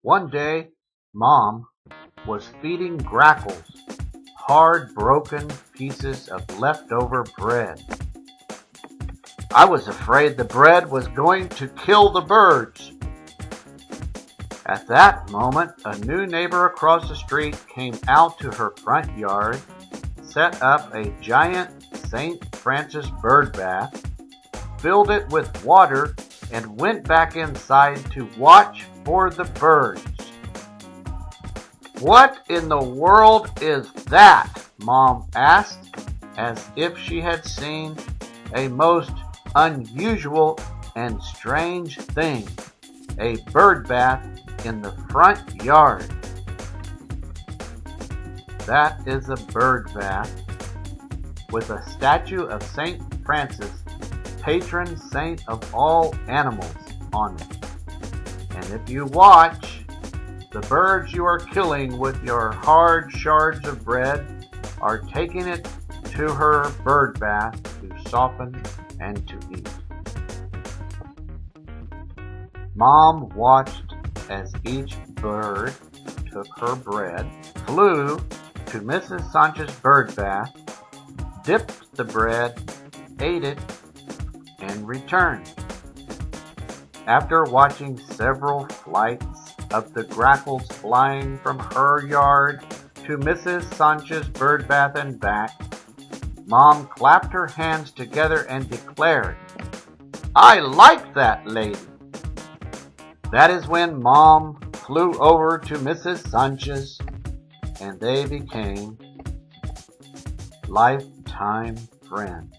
One day, Mom was feeding grackles hard broken pieces of leftover bread. I was afraid the bread was going to kill the birds. At that moment, a new neighbor across the street came out to her front yard, set up a giant St. Francis bird bath, filled it with water, and went back inside to watch for the birds. "What in the world is that?" Mom asked, as if she had seen a most unusual and strange thing, a bird bath in the front yard. That is a bird bath with a statue of St. Francis, patron saint of all animals, on it. And if you watch, the birds you are killing with your hard shards of bread are taking it to her bird bath to soften and to eat. Mom watched as each bird took her bread, flew to Mrs. Sanchez' bird bath, dipped the bread, ate it, and returned. After watching several flights of the grackles flying from her yard to Mrs. Sanchez' bird bath and back, Mom clapped her hands together and declared, "I like that lady." That is when Mom flew over to Mrs. Sanchez, and they became lifetime friends.